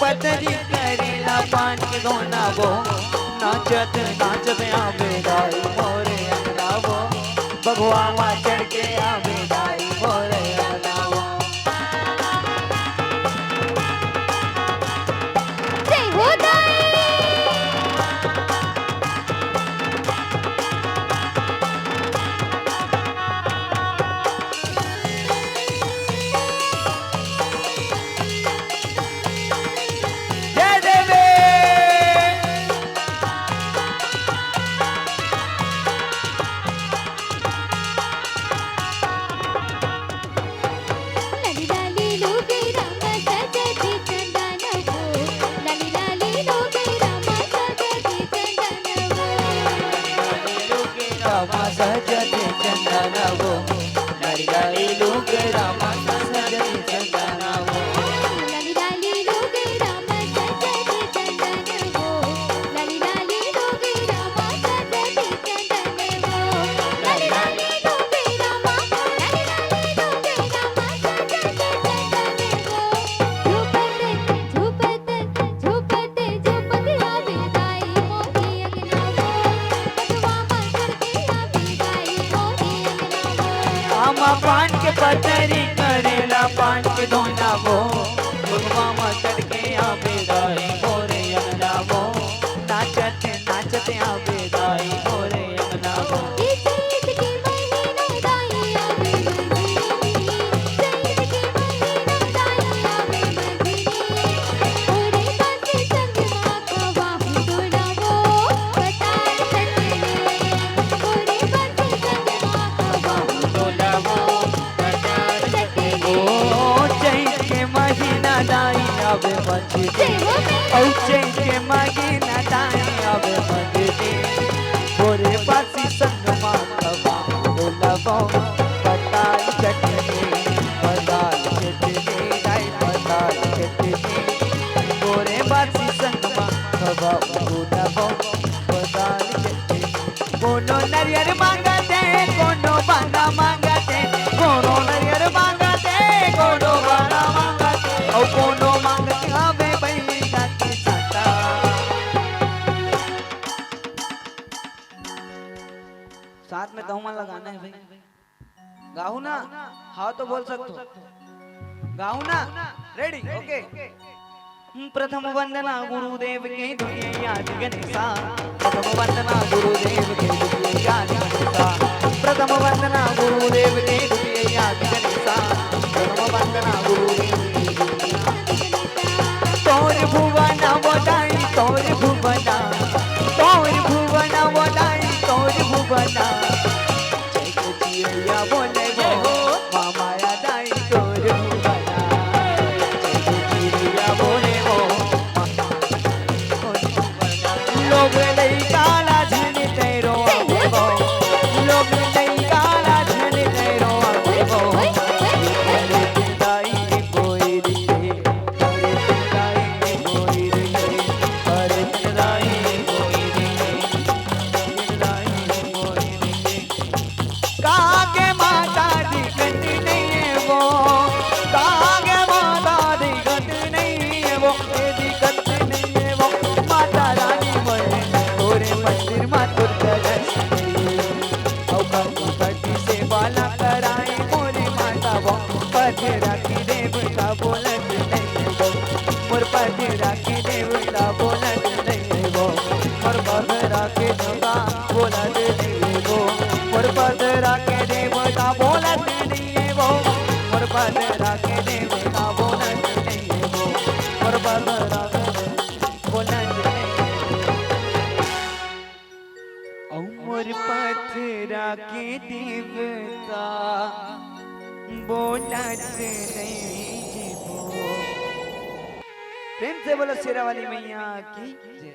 पतरी करेला पान के दोना वो नाचत नाचत आवे दाई मोरे अंगना वो बगवा मां चढ़ के आवे दाई मोरे अंगना वो। जय हो दाई सजते चंदन वो लाली लाली लोग रामा सजते चंदन वो लाली लाली लोग रामा सजते चंदन वो लाली लाली लोग रामा सजते चंदन वो लाली लाली लोग रामा लाली लाली लोग रामा सजते चंदन वो झूपते झूपते झूपते आवे दाई मोरी अंगना वो बगवा मां चढ़ के आवे दाई मोरी अंगना वो। आमा पान के पतरी करेला पान के दोना वो बगवा मां चढ़ के आवे दाई मोरे अंगना वो नाचते नाचते आवे दाई मोरे अंगना वो। इस ईद के महीना दाई आवे मंदिरी चैत के महीना दाई आवे मंदिरी ओरे बात संग मां खवाहू डोलावो बताए सजने ओरे बात संग मां खवाहू डोलावो बताए सजने ओ चैत के महीना दाई आवे मंदिरी ओ चैत के महीना दाई आवे मंदिरी भोरे पासी संग मां खवा डोलावो बताई सजने बताई सजने दाई बताई सजने भोरे पासी संग मां खवा डोलावो बताई सजने कोनो नरियर मांगते कोनो बांगा मांगते कोनो नरियर मांगते कोनो बांगा मांगते ओ कोनो मांगते आवे बई गाती साता। साथ में दहुमा लगाना है भाई, गाऊ ना? हाँ तो बोल सकते हो, गाऊ ना? Ready okay. प्रथम वंदना गुरुदेव के दुनिया याद गणेशा प्रथम वंदना गुरुदेव के दुनिया याद गणेशा प्रथम वंदना गुरुदेव के दुनिया याद गणेशा प्रथम वंदना गुरुदेव के दुनिया तोर भुवना वदाई तोर भुवना वदाई तोर भुवना जय जिया बोले वो मामाया दाई तोर भुवना जय जिया बोले लोग नहीं काला झन तेरो आवेबो लोग नहीं काला झन तेरो आवेबो अरे दाई कोई रे अरे दाई कोई रे अरे दाई कोई रे दाई कोई रे कागे माता दी गति नहीं है वो कागे माता दी गति नहीं है वो दी गति नहीं है वो माता रानी तोरे मंदिर मा दुर्गा दर्शनी औ भक्ति से बाला कराई मोरी माता वो पधरा की देवता बोलत नहीं वो मोर पधरा की देवता बोलत नहीं वो मोर पधरा के देवता बोलत नहीं वो मोर पधरा के देवता बोलत नहीं वो मोर पधरा के देवता बोलत नहीं वो मोर पधरा बोलत नहीं मोर पथरा के देवता बोलत नहीं जीवो। प्रेम से बोलो शेरा वाली मैया की जय।